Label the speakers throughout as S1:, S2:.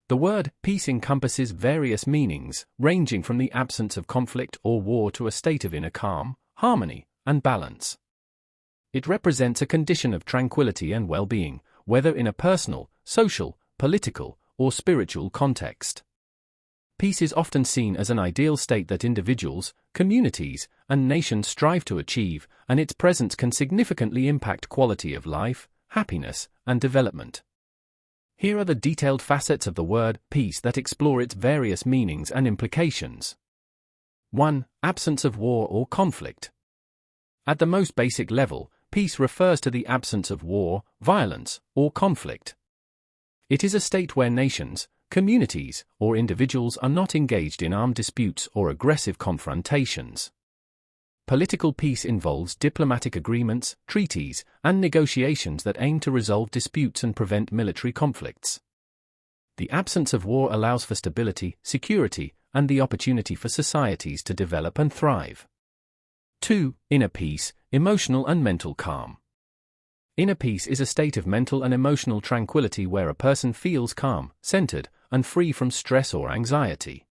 S1: The word peace encompasses various meanings, ranging from the absence of conflict or war to a state of inner calm, harmony, and balance. It represents a condition of tranquility and well-being, whether in a personal, social, political, or spiritual context. Peace is often seen as an ideal state that individuals, communities, and nations strive to achieve, and its presence can significantly impact quality of life, happiness, and development. Here are the detailed facets of the word peace that explore its various meanings and implications. 1. Absence of war or conflict. At the most basic level, peace refers to the absence of war, violence, or conflict. It is a state where nations, communities, or individuals are not engaged in armed disputes or aggressive confrontations. Political peace involves diplomatic agreements, treaties, and negotiations that aim to resolve disputes and prevent military conflicts. The absence of war allows for stability, security, and the opportunity for societies to develop and thrive. 2. Inner peace, emotional and mental calm. Inner peace is a state of mental and emotional tranquility where a person feels calm, centered, and free from stress or anxiety.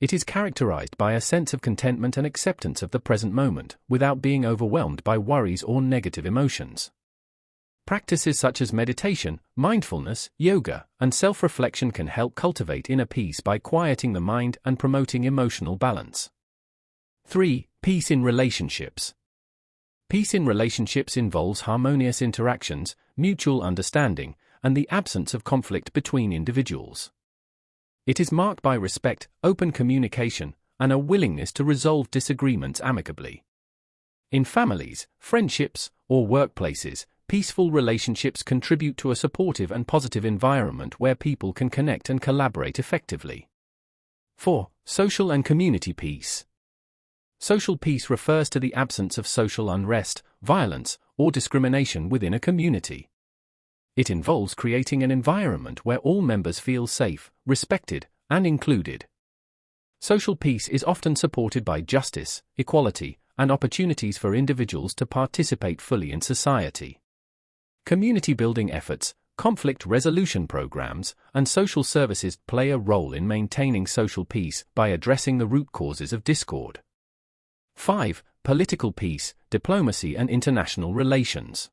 S1: It is characterized by a sense of contentment and acceptance of the present moment, without being overwhelmed by worries or negative emotions. Practices such as meditation, mindfulness, yoga, and self-reflection can help cultivate inner peace by quieting the mind and promoting emotional balance. 3. Peace in relationships. Peace in relationships involves harmonious interactions, mutual understanding, and the absence of conflict between individuals. It is marked by respect, open communication, and a willingness to resolve disagreements amicably. In families, friendships, or workplaces, peaceful relationships contribute to a supportive and positive environment where people can connect and collaborate effectively. 4. Social and community peace. Social peace refers to the absence of social unrest, violence, or discrimination within a community. It involves creating an environment where all members feel safe, respected, and included. Social peace is often supported by justice, equality, and opportunities for individuals to participate fully in society. Community building efforts, conflict resolution programs, and social services play a role in maintaining social peace by addressing the root causes of discord. 5. Political peace, diplomacy and international relations.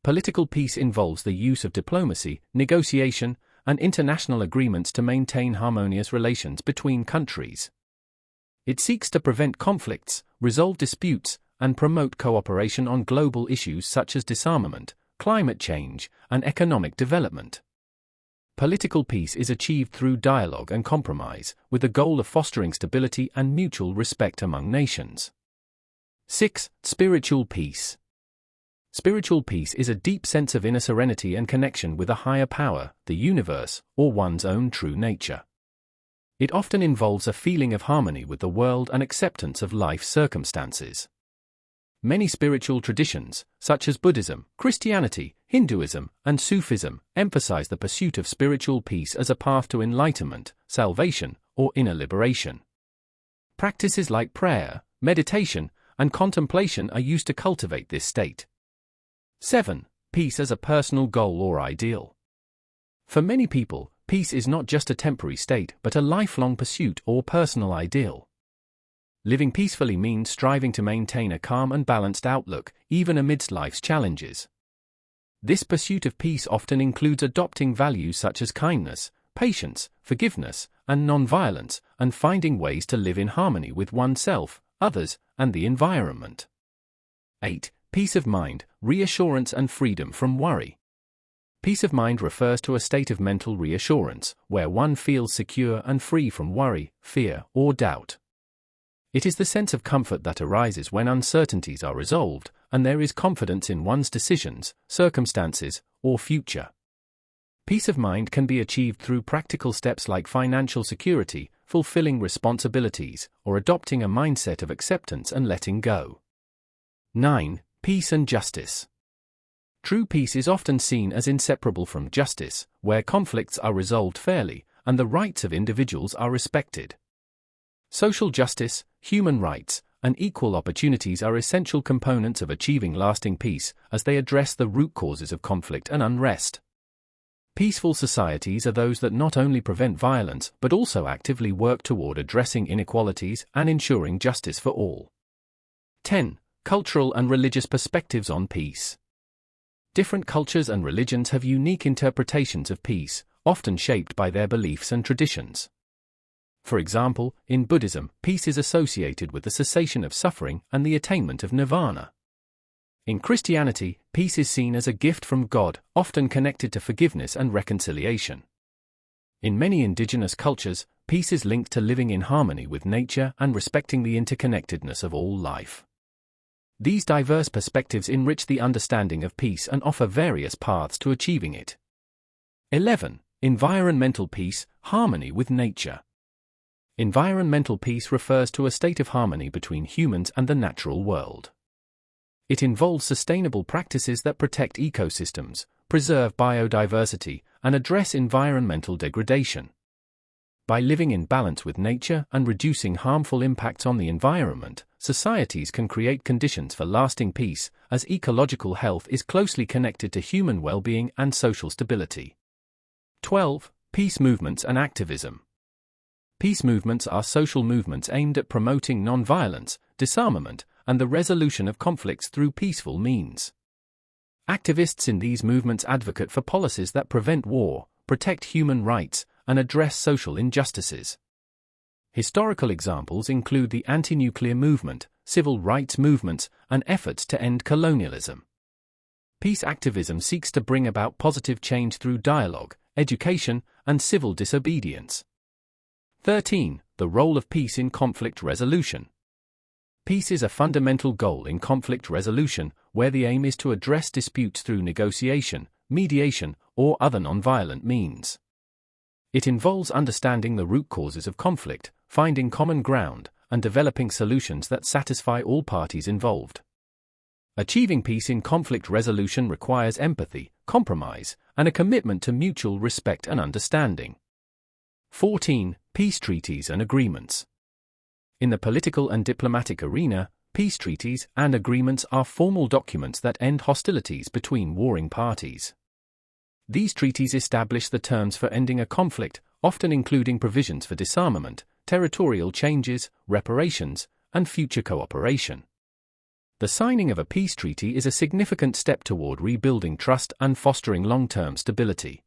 S1: Political peace involves the use of diplomacy, negotiation, and international agreements to maintain harmonious relations between countries. It seeks to prevent conflicts, resolve disputes, and promote cooperation on global issues such as disarmament, climate change, and economic development. Political peace is achieved through dialogue and compromise, with the goal of fostering stability and mutual respect among nations. 6. Spiritual peace. Spiritual peace is a deep sense of inner serenity and connection with a higher power, the universe, or one's own true nature. It often involves a feeling of harmony with the world and acceptance of life's circumstances. Many spiritual traditions, such as Buddhism, Christianity, Hinduism, and Sufism, emphasize the pursuit of spiritual peace as a path to enlightenment, salvation, or inner liberation. Practices like prayer, meditation, and contemplation are used to cultivate this state. 7. Peace as a personal goal or ideal. For many people, peace is not just a temporary state but a lifelong pursuit or personal ideal. Living peacefully means striving to maintain a calm and balanced outlook, even amidst life's challenges. This pursuit of peace often includes adopting values such as kindness, patience, forgiveness, and non-violence, and finding ways to live in harmony with oneself, others, and the environment. 8. Peace of mind, reassurance and freedom from worry. Peace of mind refers to a state of mental reassurance, where one feels secure and free from worry, fear, or doubt. It is the sense of comfort that arises when uncertainties are resolved, and there is confidence in one's decisions, circumstances, or future. Peace of mind can be achieved through practical steps like financial security, fulfilling responsibilities, or adopting a mindset of acceptance and letting go. 9. Peace and justice. True peace is often seen as inseparable from justice, where conflicts are resolved fairly, and the rights of individuals are respected. Social justice, human rights, and equal opportunities are essential components of achieving lasting peace, as they address the root causes of conflict and unrest. Peaceful societies are those that not only prevent violence but also actively work toward addressing inequalities and ensuring justice for all. 10. Cultural and religious perspectives on peace. Different cultures and religions have unique interpretations of peace, often shaped by their beliefs and traditions. For example, in Buddhism, peace is associated with the cessation of suffering and the attainment of nirvana. In Christianity, peace is seen as a gift from God, often connected to forgiveness and reconciliation. In many indigenous cultures, peace is linked to living in harmony with nature and respecting the interconnectedness of all life. These diverse perspectives enrich the understanding of peace and offer various paths to achieving it. 11. Environmental peace, harmony with nature. Environmental peace refers to a state of harmony between humans and the natural world. It involves sustainable practices that protect ecosystems, preserve biodiversity, and address environmental degradation. By living in balance with nature and reducing harmful impacts on the environment, societies can create conditions for lasting peace, as ecological health is closely connected to human well-being and social stability. 12. Peace movements and activism. Peace movements are social movements aimed at promoting non-violence, disarmament, and the resolution of conflicts through peaceful means. Activists in these movements advocate for policies that prevent war, protect human rights, and address social injustices. Historical examples include the anti-nuclear movement, civil rights movements, and efforts to end colonialism. Peace activism seeks to bring about positive change through dialogue, education, and civil disobedience. 13. The role of peace in conflict resolution. Peace is a fundamental goal in conflict resolution, where the aim is to address disputes through negotiation, mediation, or other non-violent means. It involves understanding the root causes of conflict, finding common ground, and developing solutions that satisfy all parties involved. Achieving peace in conflict resolution requires empathy, compromise, and a commitment to mutual respect and understanding. 14. Peace treaties and agreements. In the political and diplomatic arena, peace treaties and agreements are formal documents that end hostilities between warring parties. These treaties establish the terms for ending a conflict, often including provisions for disarmament, territorial changes, reparations, and future cooperation. The signing of a peace treaty is a significant step toward rebuilding trust and fostering long-term stability.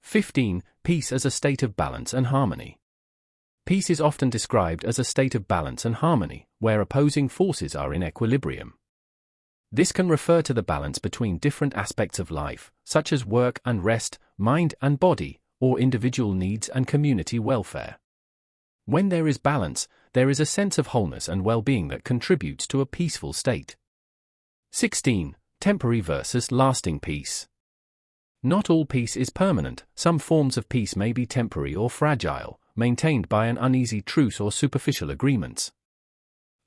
S1: 15. Peace as a state of balance and harmony. Peace is often described as a state of balance and harmony, where opposing forces are in equilibrium. This can refer to the balance between different aspects of life, such as work and rest, mind and body, or individual needs and community welfare. When there is balance, there is a sense of wholeness and well-being that contributes to a peaceful state. 16. Temporary versus lasting peace. Not all peace is permanent. Some forms of peace may be temporary or fragile, maintained by an uneasy truce or superficial agreements.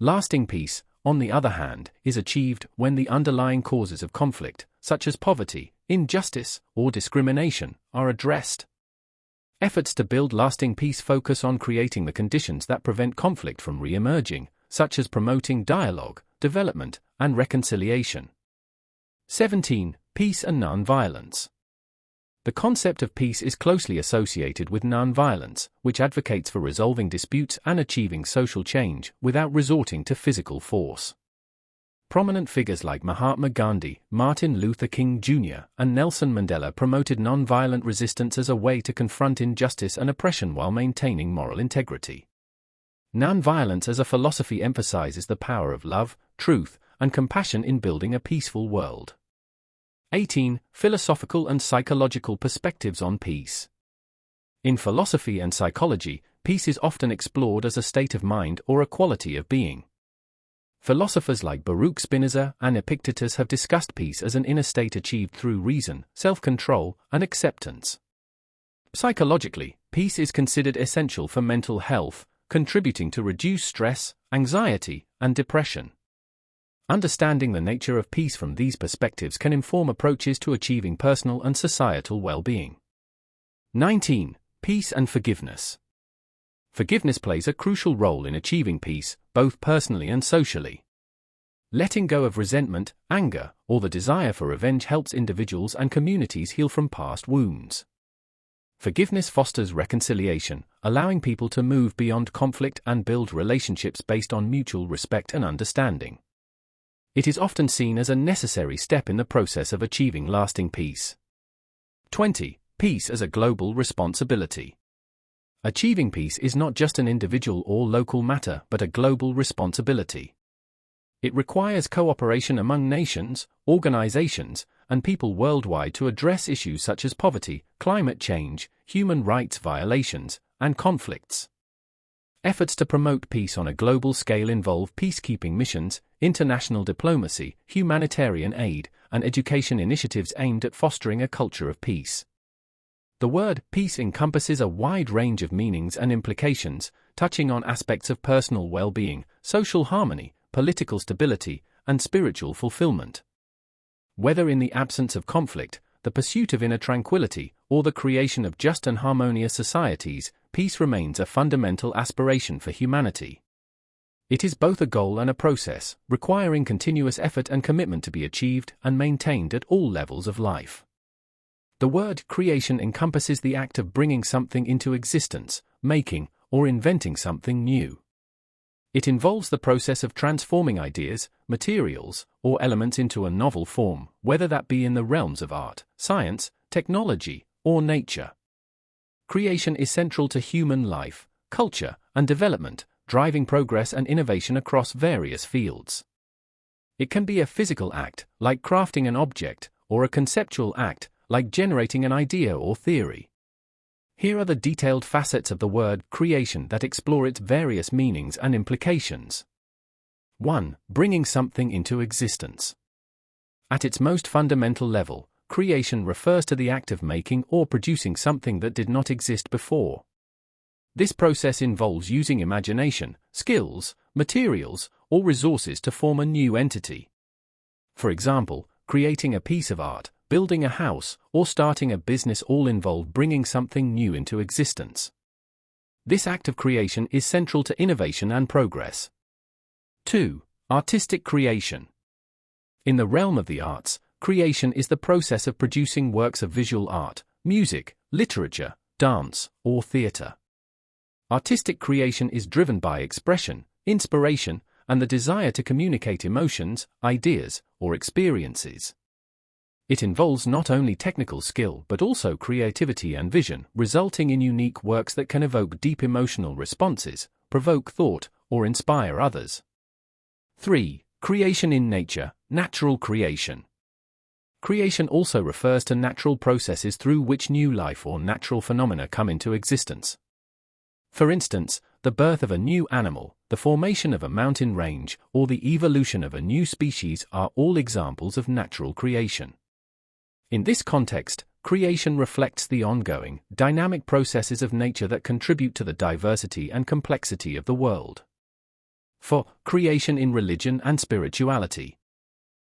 S1: Lasting peace, on the other hand, is achieved when the underlying causes of conflict, such as poverty, injustice, or discrimination, are addressed. Efforts to build lasting peace focus on creating the conditions that prevent conflict from re-emerging, such as promoting dialogue, development, and reconciliation. 17. Peace and non-violence. The concept of peace is closely associated with non-violence, which advocates for resolving disputes and achieving social change without resorting to physical force. Prominent figures like Mahatma Gandhi, Martin Luther King Jr., and Nelson Mandela promoted non-violent resistance as a way to confront injustice and oppression while maintaining moral integrity. Non-violence as a philosophy emphasizes the power of love, truth, and compassion in building a peaceful world. 18. Philosophical and psychological perspectives on peace. In philosophy and psychology, peace is often explored as a state of mind or a quality of being. Philosophers like Baruch Spinoza and Epictetus have discussed peace as an inner state achieved through reason, self-control, and acceptance. Psychologically, peace is considered essential for mental health, contributing to reduced stress, anxiety, and depression. Understanding the nature of peace from these perspectives can inform approaches to achieving personal and societal well-being. 19. Peace and forgiveness. Forgiveness plays a crucial role in achieving peace, both personally and socially. Letting go of resentment, anger, or the desire for revenge helps individuals and communities heal from past wounds. Forgiveness fosters reconciliation, allowing people to move beyond conflict and build relationships based on mutual respect and understanding. It is often seen as a necessary step in the process of achieving lasting peace. 20. Peace as a global responsibility. Achieving peace is not just an individual or local matter but a global responsibility. It requires cooperation among nations, organizations, and people worldwide to address issues such as poverty, climate change, human rights violations, and conflicts. Efforts to promote peace on a global scale involve peacekeeping missions, international diplomacy, humanitarian aid, and education initiatives aimed at fostering a culture of peace. The word peace encompasses a wide range of meanings and implications, touching on aspects of personal well-being, social harmony, political stability, and spiritual fulfillment. Whether in the absence of conflict, the pursuit of inner tranquility, or the creation of just and harmonious societies, peace remains a fundamental aspiration for humanity. It is both a goal and a process, requiring continuous effort and commitment to be achieved and maintained at all levels of life. The word creation encompasses the act of bringing something into existence, making, or inventing something new. It involves the process of transforming ideas, materials, or elements into a novel form, whether that be in the realms of art, science, technology, or nature. Creation is central to human life, culture, and development, driving progress and innovation across various fields. It can be a physical act, like crafting an object, or a conceptual act, like generating an idea or theory. Here are the detailed facets of the word creation that explore its various meanings and implications. 1. Bringing something into existence. At its most fundamental level, creation refers to the act of making or producing something that did not exist before. This process involves using imagination, skills, materials, or resources to form a new entity. For example, creating a piece of art, building a house, or starting a business all involve bringing something new into existence. This act of creation is central to innovation and progress. 2. Artistic creation. In the realm of the arts, creation is the process of producing works of visual art, music, literature, dance, or theater. Artistic creation is driven by expression, inspiration, and the desire to communicate emotions, ideas, or experiences. It involves not only technical skill but also creativity and vision, resulting in unique works that can evoke deep emotional responses, provoke thought, or inspire others. 3. Creation in nature, natural creation. Creation also refers to natural processes through which new life or natural phenomena come into existence. For instance, the birth of a new animal, the formation of a mountain range, or the evolution of a new species are all examples of natural creation. In this context, creation reflects the ongoing, dynamic processes of nature that contribute to the diversity and complexity of the world. 4. Creation in religion and spirituality.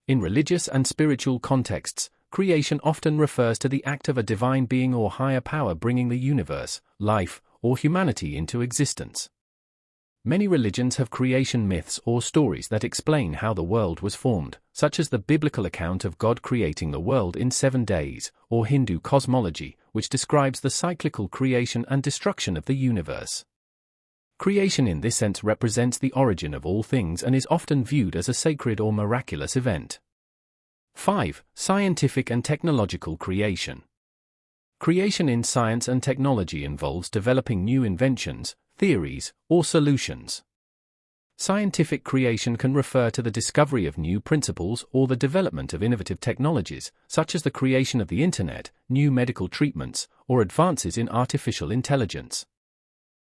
S1: In religious and spiritual contexts, creation often refers to the act of a divine being or higher power bringing the universe, life, or humanity into existence. Many religions have creation myths or stories that explain how the world was formed, such as the biblical account of God creating the world in 7 days, or Hindu cosmology, which describes the cyclical creation and destruction of the universe. Creation in this sense represents the origin of all things and is often viewed as a sacred or miraculous event. 5. Scientific and technological creation. Creation in science and technology involves developing new inventions, theories, or solutions. Scientific creation can refer to the discovery of new principles or the development of innovative technologies, such as the creation of the Internet, new medical treatments, or advances in artificial intelligence.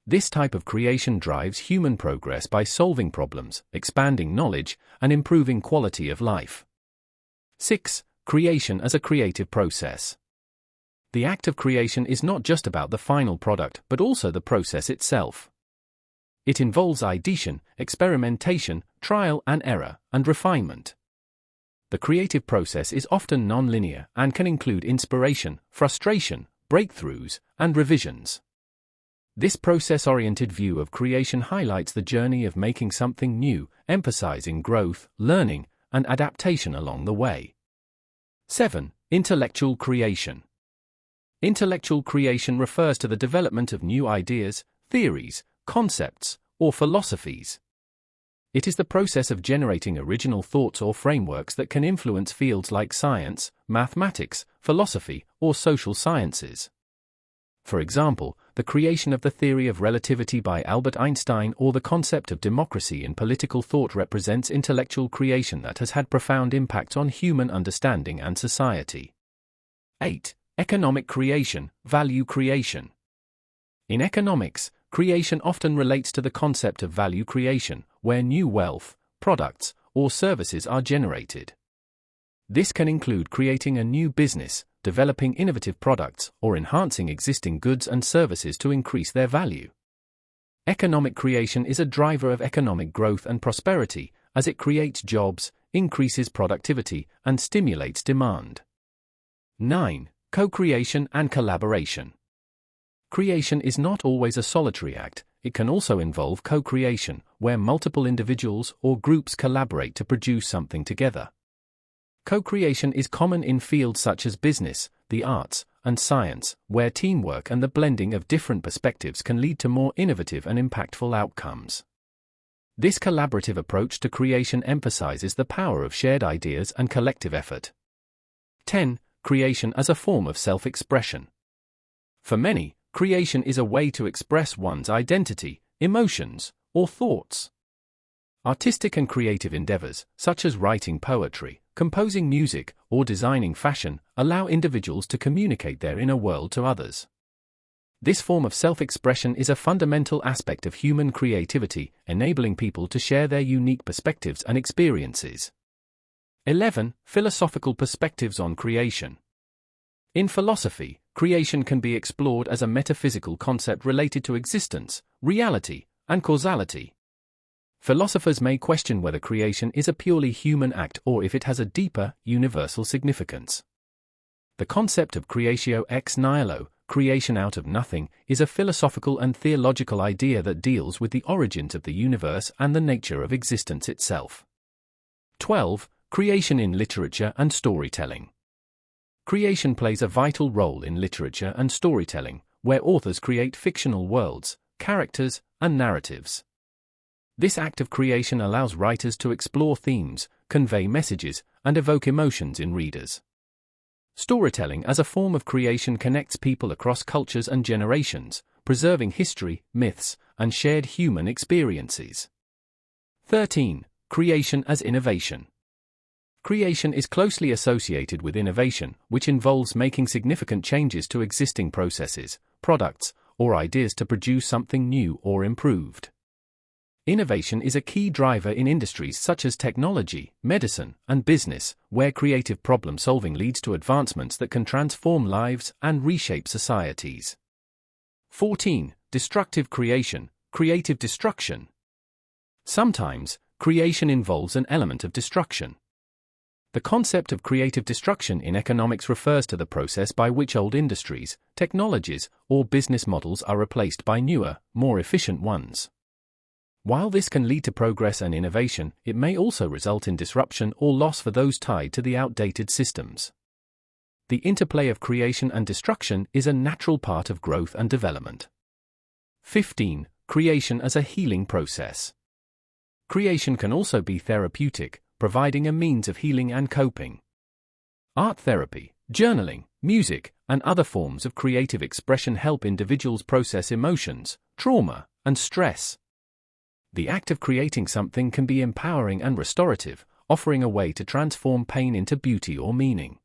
S1: This type of creation drives human progress by solving problems, expanding knowledge, and improving quality of life. 6. Creation as a creative process. The act of creation is not just about the final product but also the process itself. It involves ideation, experimentation, trial and error, and refinement. The creative process is often non-linear and can include inspiration, frustration, breakthroughs, and revisions. This process-oriented view of creation highlights the journey of making something new, emphasizing growth, learning, and adaptation along the way. 7. Intellectual creation. Intellectual creation refers to the development of new ideas, theories, concepts, or philosophies. It is the process of generating original thoughts or frameworks that can influence fields like science, mathematics, philosophy, or social sciences. For example, the creation of the theory of relativity by Albert Einstein or the concept of democracy in political thought represents intellectual creation that has had profound impact on human understanding and society. 8. Economic creation, value creation. In economics, creation often relates to the concept of value creation, where new wealth, products, or services are generated. This can include creating a new business, developing innovative products, or enhancing existing goods and services to increase their value. Economic creation is a driver of economic growth and prosperity, as it creates jobs, increases productivity, and stimulates demand. 9. Co-creation and collaboration. Creation is not always a solitary act. It can also involve co-creation, where multiple individuals or groups collaborate to produce something together. Co-creation is common in fields such as business, the arts, and science, where teamwork and the blending of different perspectives can lead to more innovative and impactful outcomes. This collaborative approach to creation emphasizes the power of shared ideas and collective effort. 10. Creation as a form of self-expression. For many, creation is a way to express one's identity, emotions, or thoughts. Artistic and creative endeavors, such as writing poetry, composing music, or designing fashion, allow individuals to communicate their inner world to others. This form of self-expression is a fundamental aspect of human creativity, enabling people to share their unique perspectives and experiences. 11. Philosophical perspectives on creation. In philosophy, creation can be explored as a metaphysical concept related to existence, reality, and causality. Philosophers may question whether creation is a purely human act or if it has a deeper, universal significance. The concept of creatio ex nihilo, creation out of nothing, is a philosophical and theological idea that deals with the origins of the universe and the nature of existence itself. 12. Creation in literature and storytelling. Creation plays a vital role in literature and storytelling, where authors create fictional worlds, characters, and narratives. This act of creation allows writers to explore themes, convey messages, and evoke emotions in readers. Storytelling as a form of creation connects people across cultures and generations, preserving history, myths, and shared human experiences. 13. Creation as innovation. Creation is closely associated with innovation, which involves making significant changes to existing processes, products, or ideas to produce something new or improved. Innovation is a key driver in industries such as technology, medicine, and business, where creative problem-solving leads to advancements that can transform lives and reshape societies. 14. Destructive creation, creative destruction. Sometimes, creation involves an element of destruction. The concept of creative destruction in economics refers to the process by which old industries, technologies, or business models are replaced by newer, more efficient ones. While this can lead to progress and innovation, it may also result in disruption or loss for those tied to the outdated systems. The interplay of creation and destruction is a natural part of growth and development. 15. Creation as a healing process. Creation can also be therapeutic, providing a means of healing and coping. Art therapy, journaling, music, and other forms of creative expression help individuals process emotions, trauma, and stress. The act of creating something can be empowering and restorative, offering a way to transform pain into beauty or meaning.